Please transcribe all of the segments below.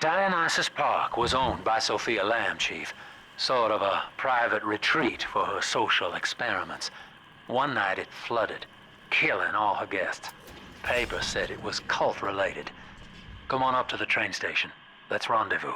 Dionysus Park was owned by Sophia Lamb, Chief. Sort of a private retreat for her social experiments. One night it flooded, killing all her guests. Paper said it was cult-related. Come on up to the train station. Let's rendezvous.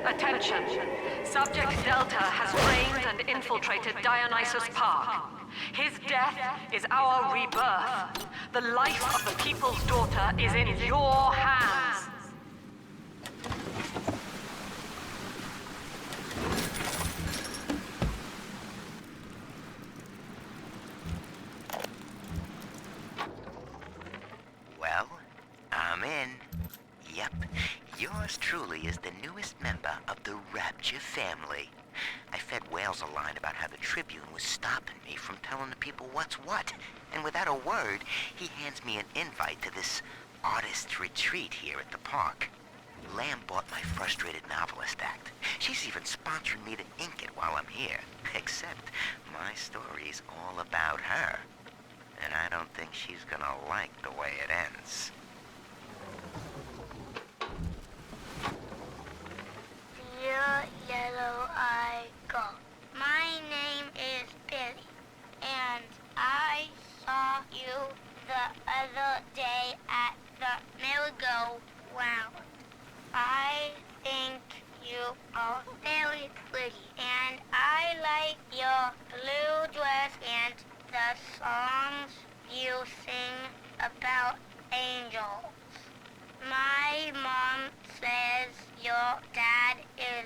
Attention! Subject Delta has reigned and infiltrated Dionysus Park. His death is our rebirth. The life of the People's Daughter is in your hands. Well, I'm in. Yep, yours truly is the newest member of the Rapture family. I fed Wales a line about how the Tribune was stopping me from telling the people what's what. And without a word, he hands me an invite to this artist's retreat here at the park. Lamb bought my Frustrated Novelist Act. She's even sponsoring me to ink it while I'm here. Except my story's all about her. And I don't think she's gonna like the way it ends. Dear Yellow-Eye Gull, my name is Billy, and I saw you the other day at the merry-go-round. I think you are very pretty, and I like your blue dress and the songs you sing about angels. My mom says your dad is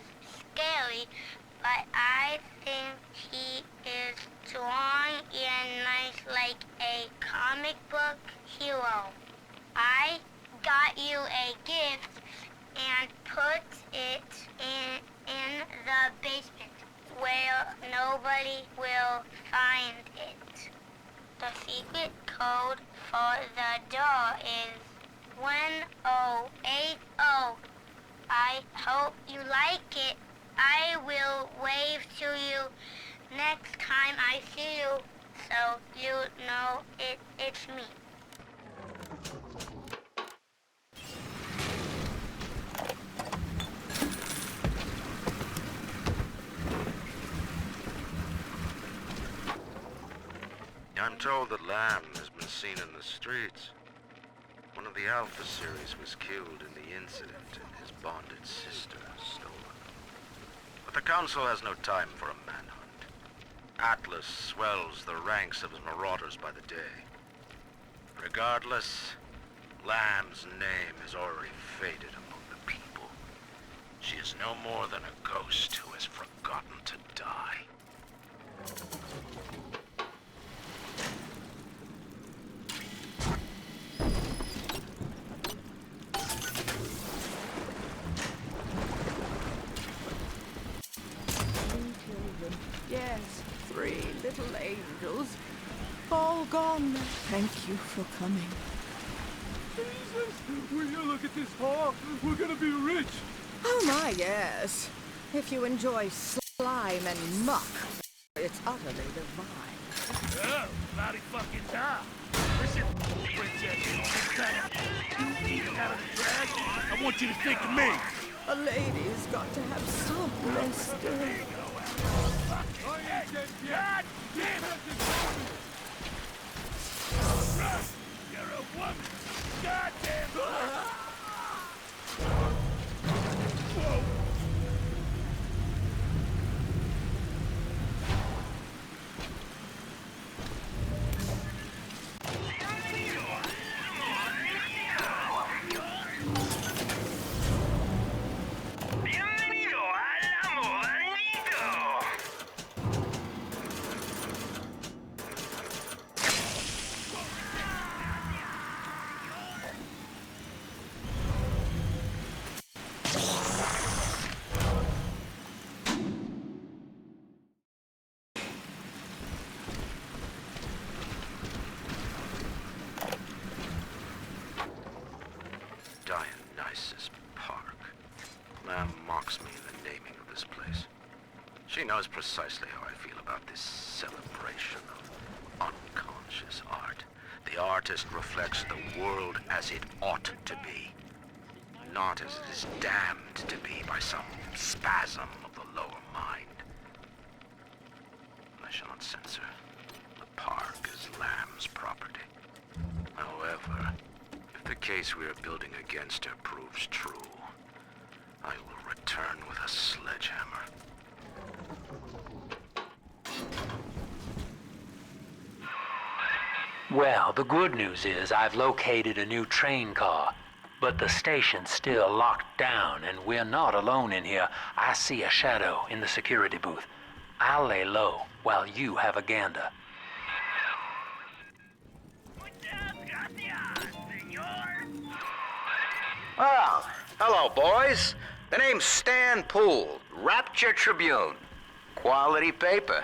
scary, but I think he is strong and nice like a comic book hero. I got you a gift and put it in the basement where nobody will find it. The secret code for the door is 1080. I hope you like it. I will wave to you next time I see you, so you know it's me. I'm told that Lamb has been seen in the streets. One of the Alpha series was killed in the incident and his bonded sister stolen. But the Council has no time for a manhunt. Atlas swells the ranks of his marauders by the day. Regardless, Lamb's name is already faded among the people. She is no more than a ghost who has forgotten to die. Yes, 3 little angels. All gone. Thank you for coming. Jesus, will you look at this hall? We're gonna be rich. Oh my, yes. If you enjoy slime and muck, it's utterly divine. Oh, bloody fucking time. Listen, princess, next time you eat out of the trash, I want you to think of me. A lady's got to have some rest. God damn it! You're a woman! God damn it! Whoa! mocks me in the naming of this place. She knows precisely how I feel about this celebration of unconscious art. The artist reflects the world as it ought to be, not as it is damned to be by some spasm of the lower mind. I shall not censor. The park is Lamb's property. However, if the case we are building against her proves true, I will return with a sledgehammer. Well, the good news is I've located a new train car, but the station's still locked down and we're not alone in here. I see a shadow in the security booth. I'll lay low while you have a gander. Oh, hello, boys. The name's Stan Poole, Rapture Tribune. Quality paper.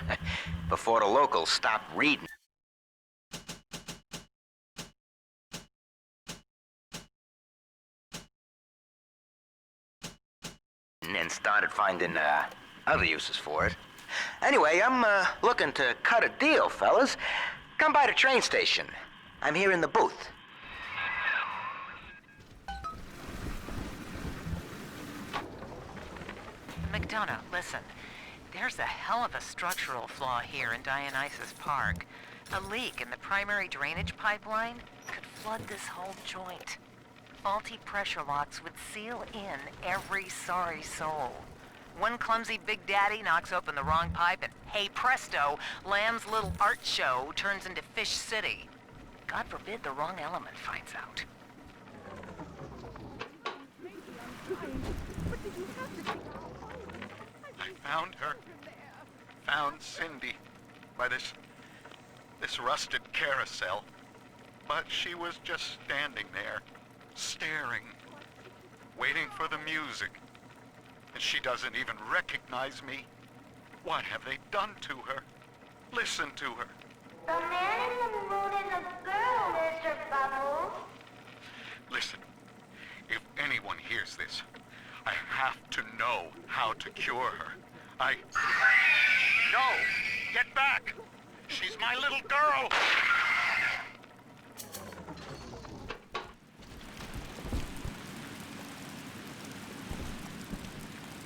Before the locals stopped reading. And started finding other uses for it. Anyway, I'm looking to cut a deal, fellas. Come by the train station. I'm here in the booth. McDonough, listen. There's a hell of a structural flaw here in Dionysus Park. A leak in the primary drainage pipeline could flood this whole joint. Faulty pressure locks would seal in every sorry soul. One clumsy Big Daddy knocks open the wrong pipe and, hey presto, Lamb's little art show turns into Fish City. God forbid the wrong element finds out. I found her. Found Cindy by this rusted carousel. But she was just standing there, staring, waiting for the music. And she doesn't even recognize me. What have they done to her? Listen to her. The man in the moon is a girl, Mr. Bubbles. Listen, if anyone hears this, I have to know how to cure her. No! Get back! She's my little girl!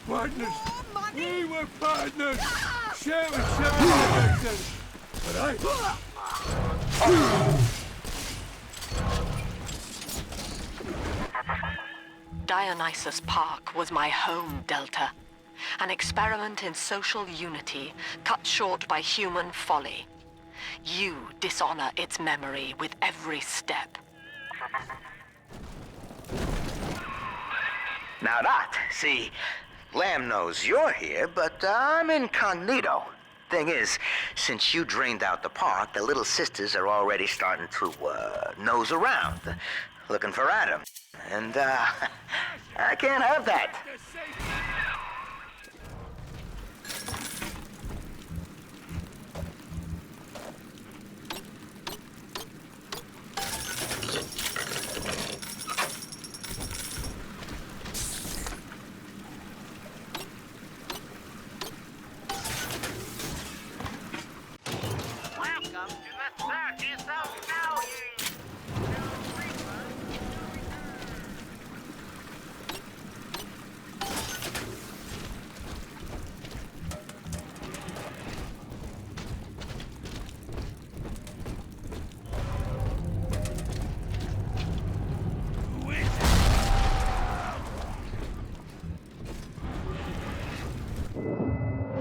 Partners! We were partners! Share and but I... Dionysus Park was my home, Delta. An experiment in social unity, cut short by human folly. You dishonor its memory with every step. Now that, see, Lamb knows you're here, but I'm incognito. Thing is, since you drained out the park, the little sisters are already starting to, nose around, looking for Adam. And, I can't have that.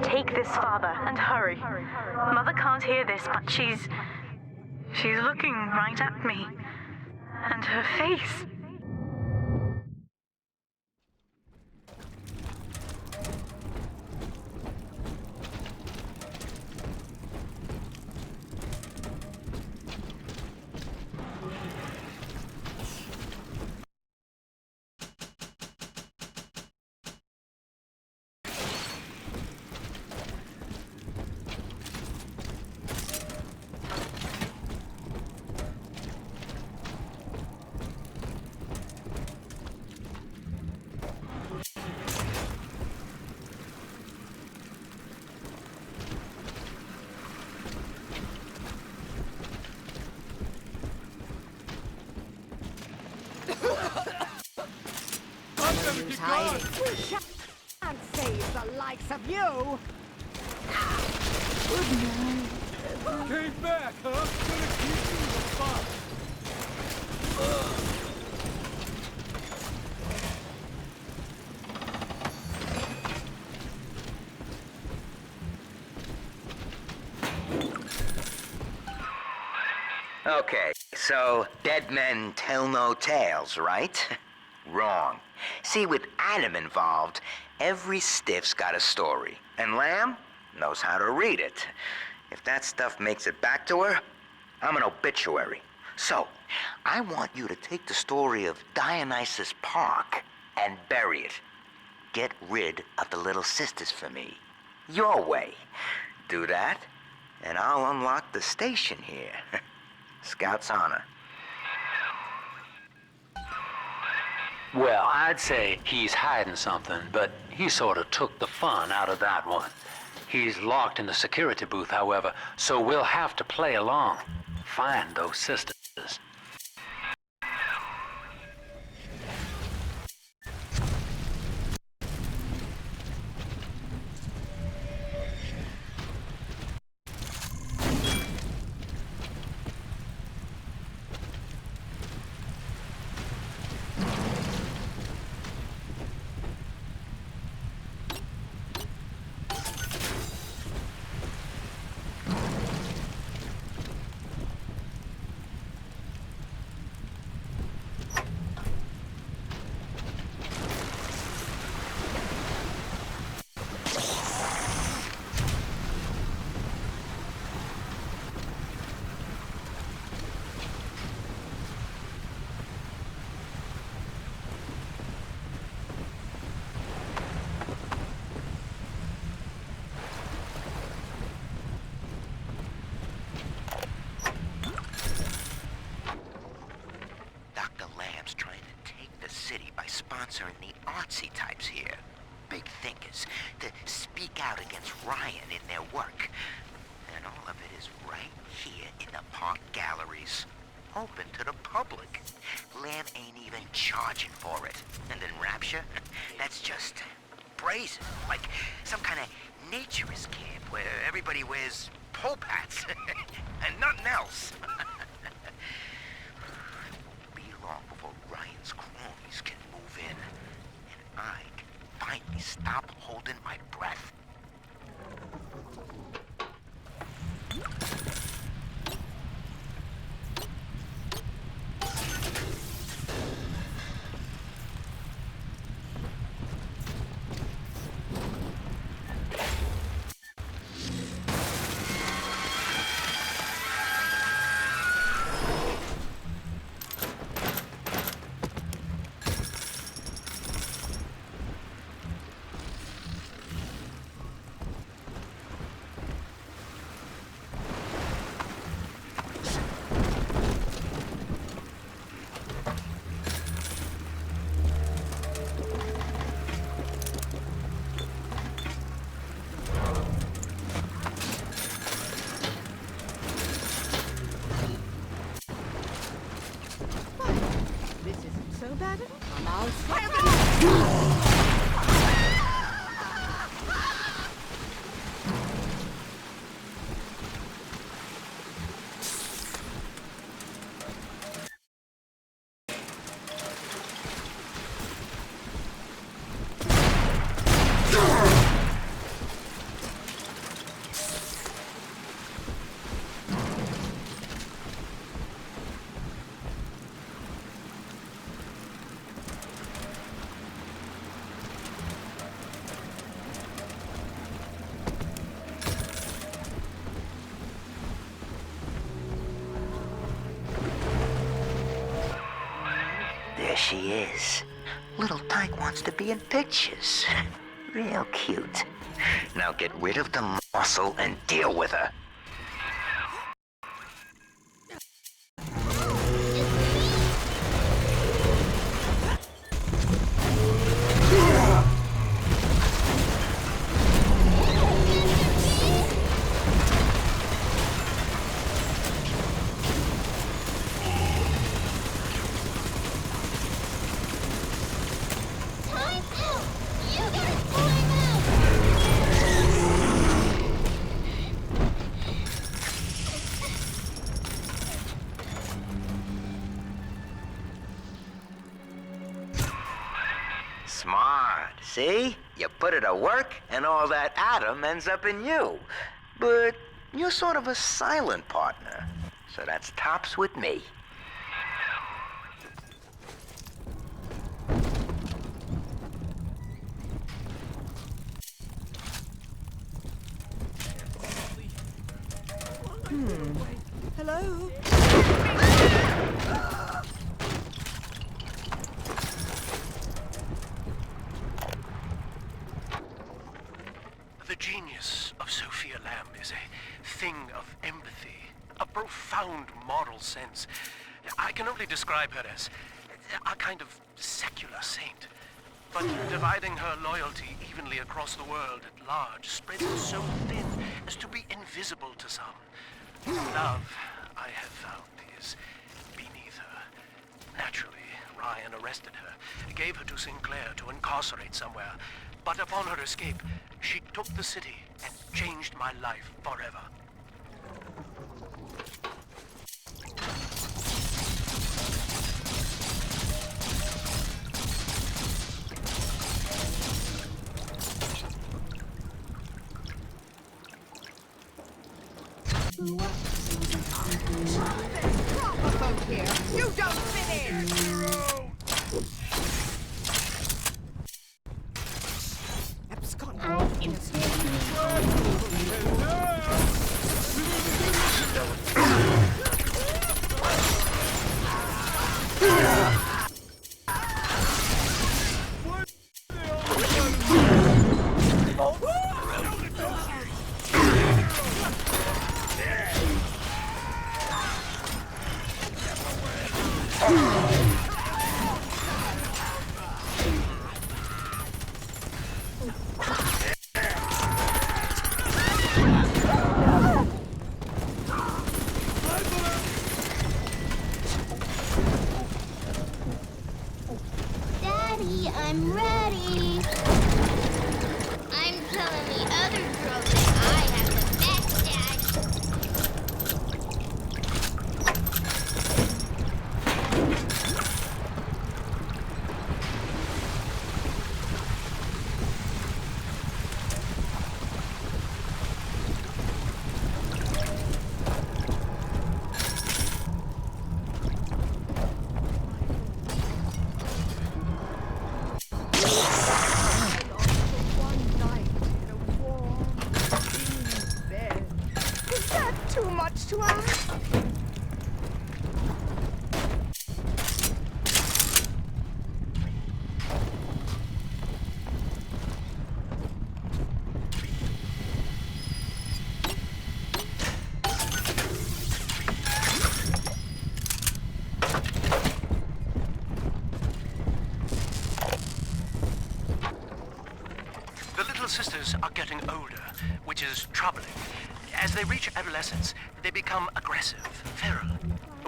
Take this, Father, and hurry. Mother can't hear this, but she's looking right at me. And her face. the likes of you. Came back, huh? Gonna keep you the fuck. Okay, so dead men tell no tales, right? Wrong. See, with Adam involved, every stiff's got a story. And Lamb knows how to read it. If that stuff makes it back to her, I'm an obituary. So, I want you to take the story of Dionysus Park and bury it. Get rid of the little sisters for me. Your way. Do that, and I'll unlock the station here. Scout's honor. Well, I'd say he's hiding something, but he sort of took the fun out of that one. He's locked in the security booth, however, so we'll have to play along. Find those sisters. Dr. Lamb's trying to take the city by sponsoring the artsy types here. Big thinkers to speak out against Ryan in their work. And all of it is right here in the park galleries. Open to the public. Lamb ain't even charging for it. And then Rapture? That's just brazen. Like some kind of naturist camp where everybody wears pope hats and nothing else. Long before Ryan's cronies can move in, and I can finally stop holding my breath. This isn't so bad at all. I'll fire There she is. Little Tyke wants to be in pictures. Real cute. Now get rid of the muscle and deal with her. Time's out! You gotta pull him out! See? You put it to work, and all that Adam ends up in you. But you're sort of a silent partner, so that's tops with me. Hello? The genius of Sophia Lamb is a thing of empathy, a profound moral sense. I can only describe her as a kind of secular saint. But dividing her loyalty evenly across the world at large spreads it so thin as to be invisible to some. Love, I have found, is beneath her. Naturally, Ryan arrested her, gave her to Sinclair to incarcerate somewhere. But upon her escape, she took the city and changed my life forever. Proper folk here. You don't fit in. Daddy, I'm ready. I'm telling the other girls that I have the best daddy. One night in a warm, clean bed. Is that too much to ask? The little sisters are getting older, which is troubling. As they reach adolescence, they become aggressive, feral.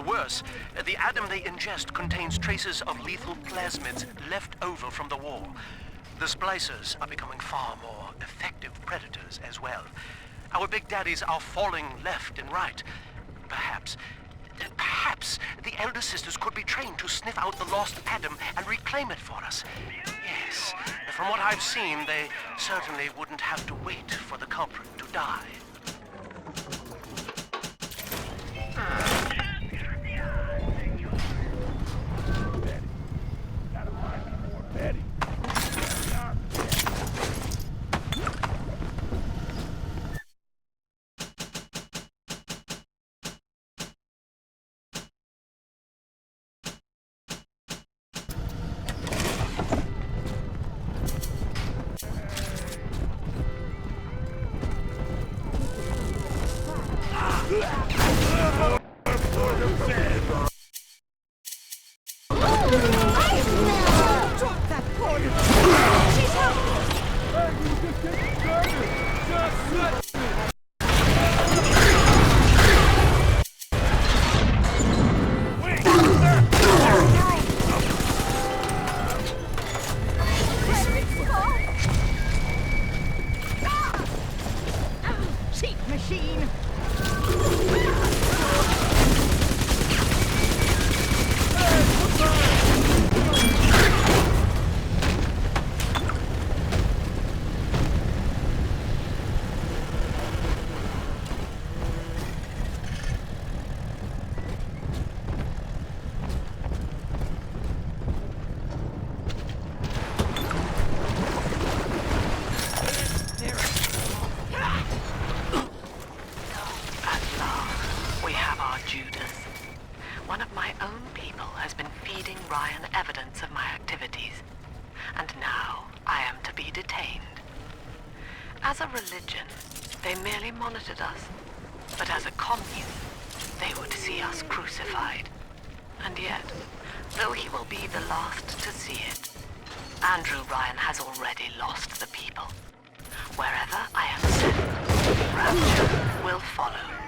Worse, the Adam they ingest contains traces of lethal plasmids left over from the war. The splicers are becoming far more effective predators as well. Our big daddies are falling left and right. Perhaps the elder sisters could be trained to sniff out the lost Adam and reclaim it for us. Yes, from what I've seen, they certainly wouldn't have to wait for the culprit to die. Gotta find me more Betty. Drop that poor little... She's cheap machine! As a religion, they merely monitored us. But as a commune, they would see us crucified. And yet, though he will be the last to see it, Andrew Ryan has already lost the people. Wherever I am sent, Rapture will follow.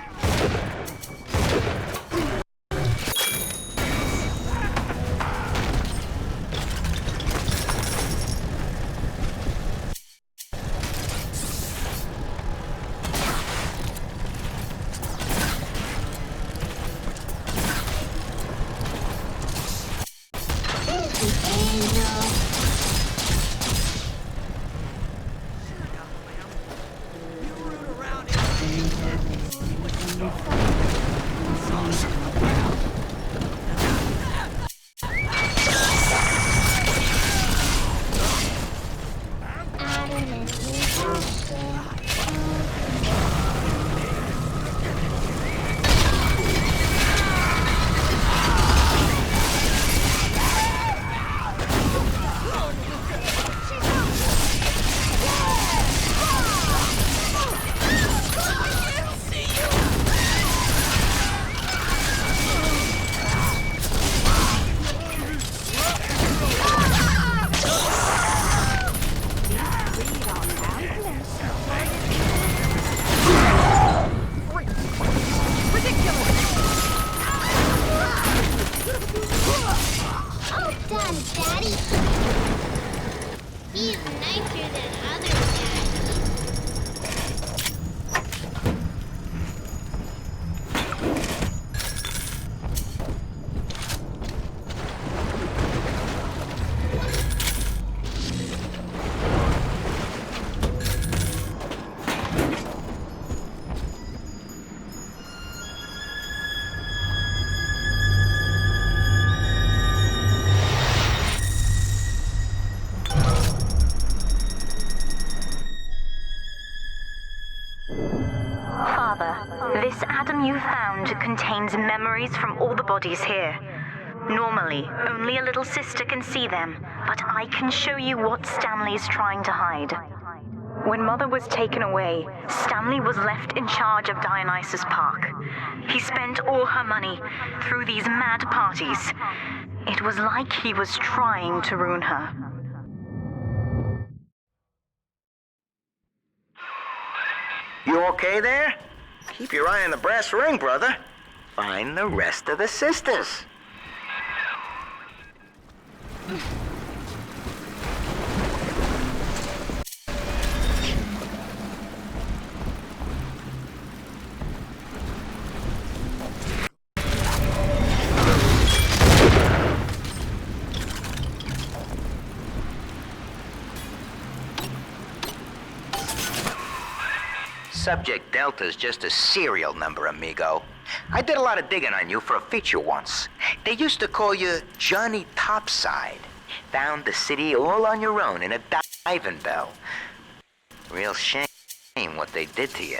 This atom you found contains memories from all the bodies here. Normally, only a little sister can see them, but I can show you what Stanley's trying to hide. When Mother was taken away, Stanley was left in charge of Dionysus Park. He spent all her money through these mad parties. It was like he was trying to ruin her. You okay there? Keep your eye on the brass ring, brother. Find the rest of the sisters. Subject Delta's just a serial number, amigo. I did a lot of digging on you for a feature once. They used to call you Johnny Topside. Found the city all on your own in a diving bell. Real shame what they did to you.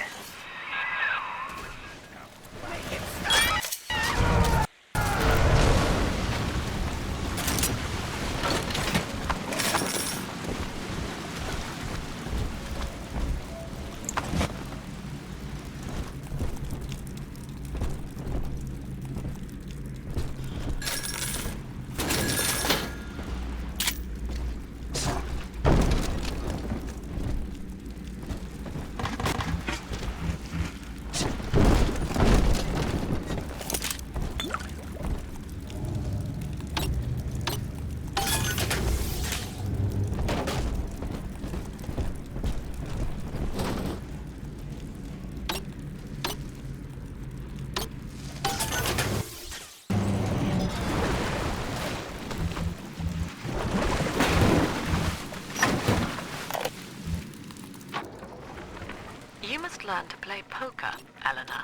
Learn to play poker, Eleanor.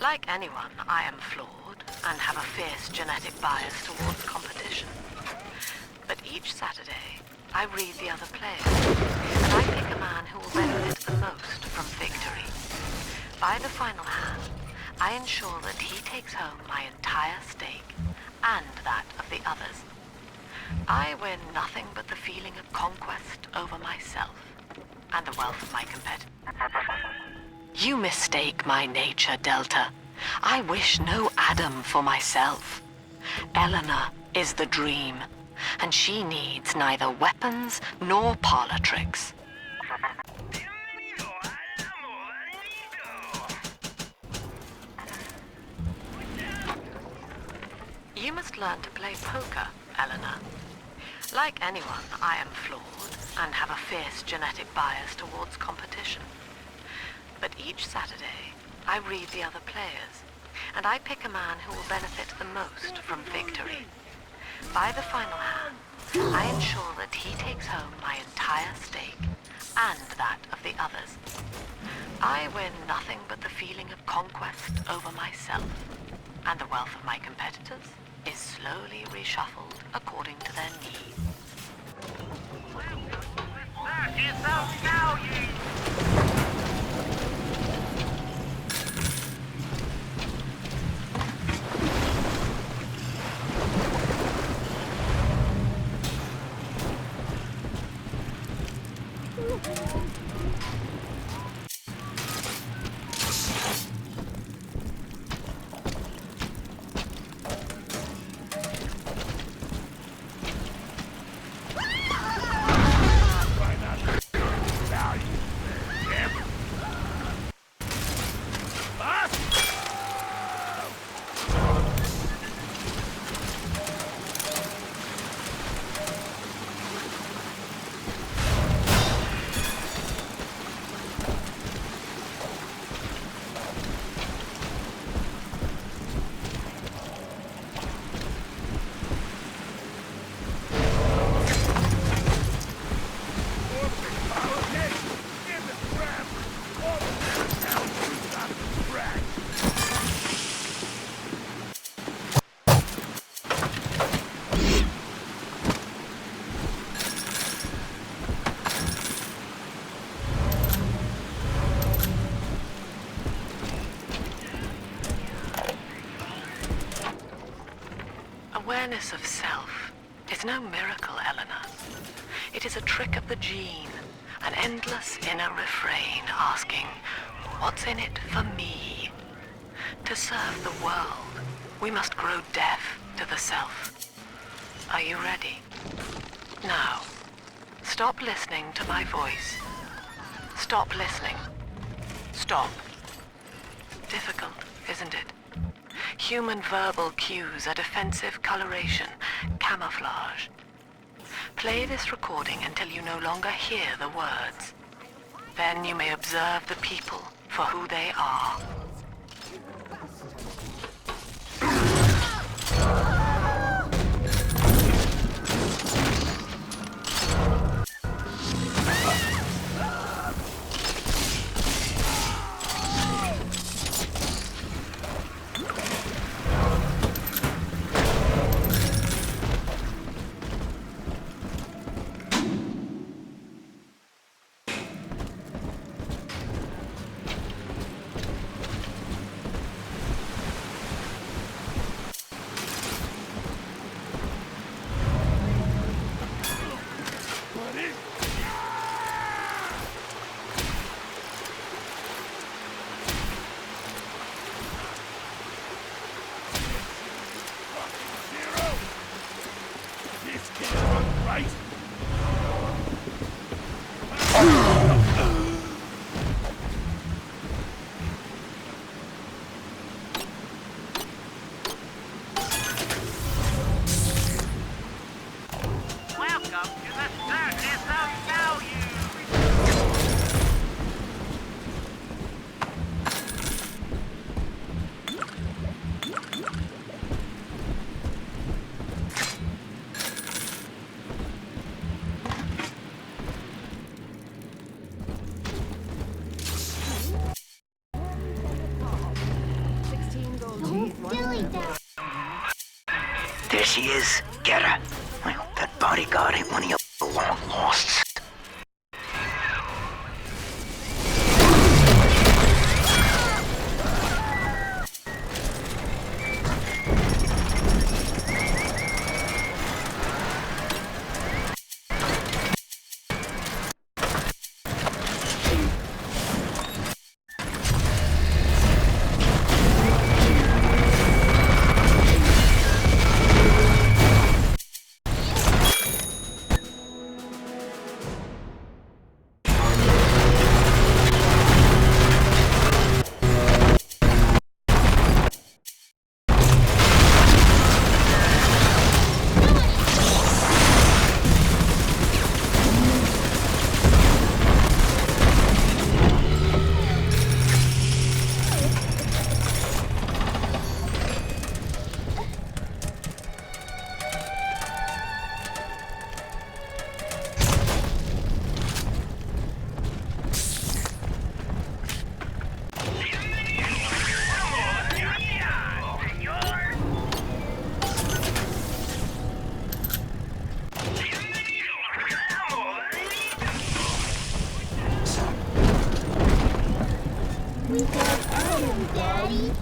Like anyone, I am flawed and have a fierce genetic bias towards competition. But each Saturday, I read the other players, and I pick a man who will benefit the most from victory. By the final hand, I ensure that he takes home my entire stake, and that of the others. I win nothing but the feeling of conquest over myself, and the wealth of my competitors. You mistake my nature, Delta. I wish no Adam for myself. Eleanor is the dream, and she needs neither weapons nor parlor tricks. You must learn to play poker, Eleanor. Like anyone, I am flawed and have a fierce genetic bias towards competition. But each Saturday, I read the other players, and I pick a man who will benefit the most from victory. By the final hand, I ensure that he takes home my entire stake, and that of the others. I win nothing but the feeling of conquest over myself, and the wealth of my competitors is slowly reshuffled according to their needs. That is our value! Awareness of self is no miracle, Eleanor. It is a trick of the gene, an endless inner refrain asking, what's in it for me? To serve the world, we must grow deaf to the self. Are you ready? Now, stop listening to my voice. Stop listening. Stop. Difficult, isn't it? Human verbal cues are defensive coloration, camouflage. Play this recording until you no longer hear the words. Then you may observe the people for who they are. There she is. Get her. I hope that bodyguard ain't one of your long losts. Daddy.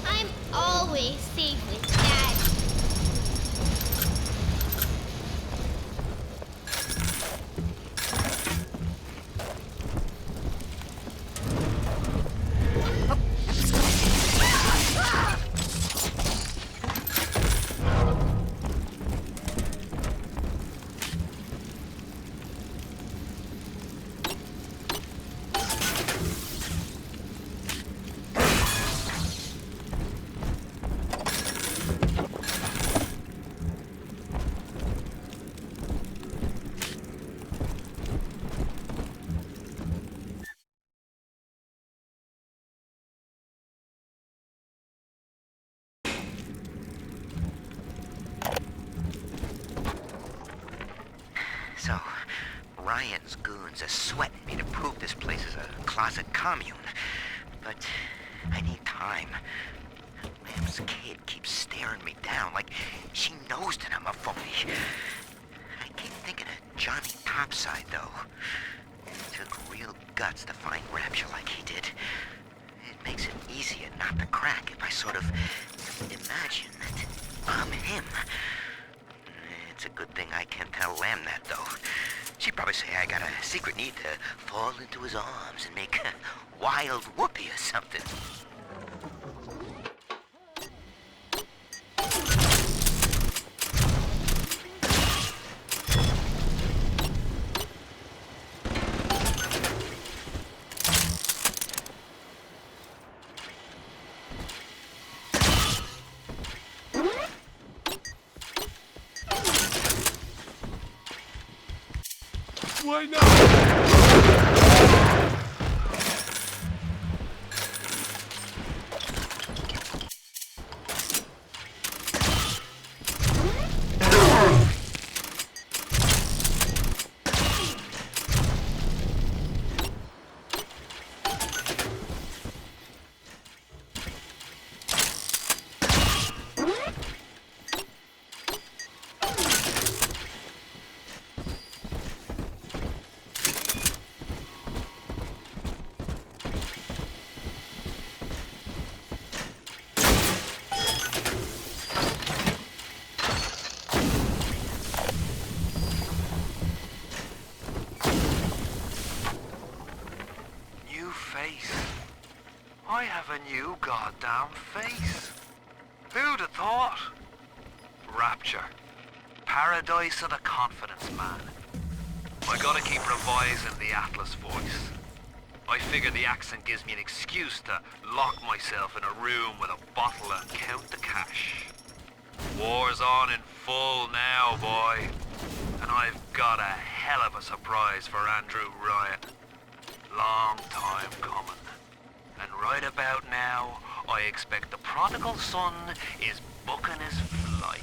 I'm always safe with Dad. So, Ryan's goons are sweating me to prove this place is a closet commune. But I need time. Lam's kid keeps staring me down like she knows that I'm a phony. I keep thinking of Johnny Topside, though. It took real guts to find Rapture like he did. It makes it easier not to crack if I sort of imagine that I'm him. It's a good thing I can't tell Lam that, though. She'd probably say I got a secret need to fall into his arms and make a wild whoopee or something. Why not? I have a new goddamn face. Who'd have thought? Rapture. Paradise of the confidence man. I gotta keep revising the Atlas voice. I figure the accent gives me an excuse to lock myself in a room with a bottle and count the cash. War's on in full now, boy. And I've got a hell of a surprise for Andrew Ryan. Long time coming. And right about now, I expect the prodigal son is booking his flight.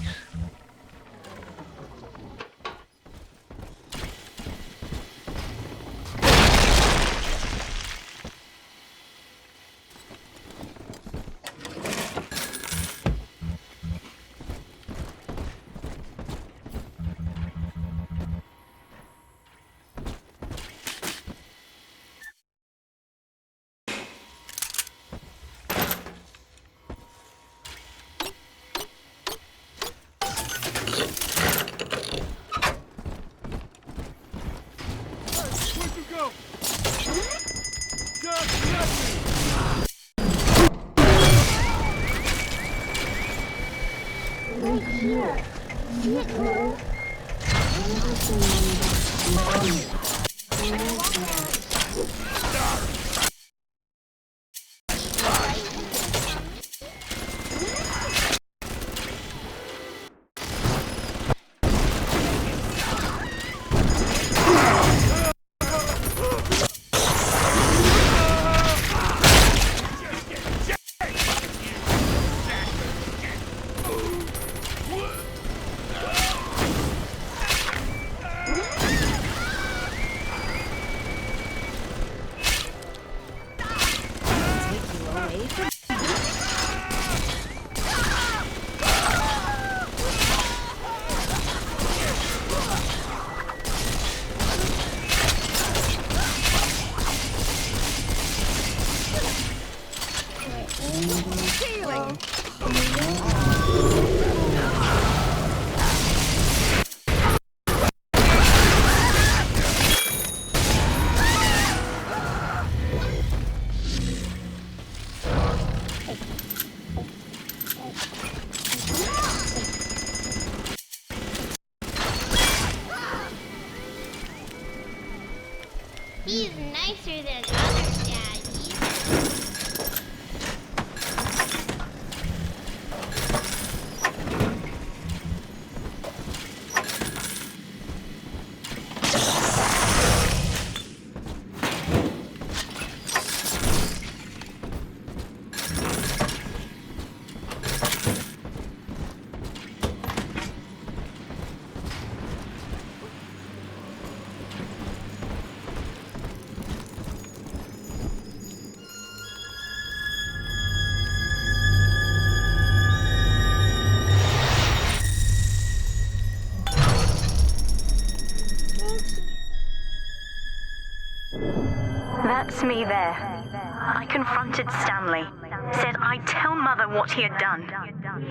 He's nicer than other daddies. That's me there. I confronted Stanley. Said I'd tell Mother what he had done.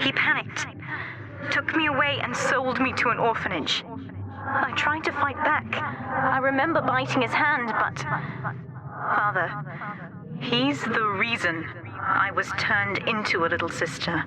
He panicked. Took me away and sold me to an orphanage. I tried to fight back. I remember biting his hand, but... Father, he's the reason I was turned into a little sister.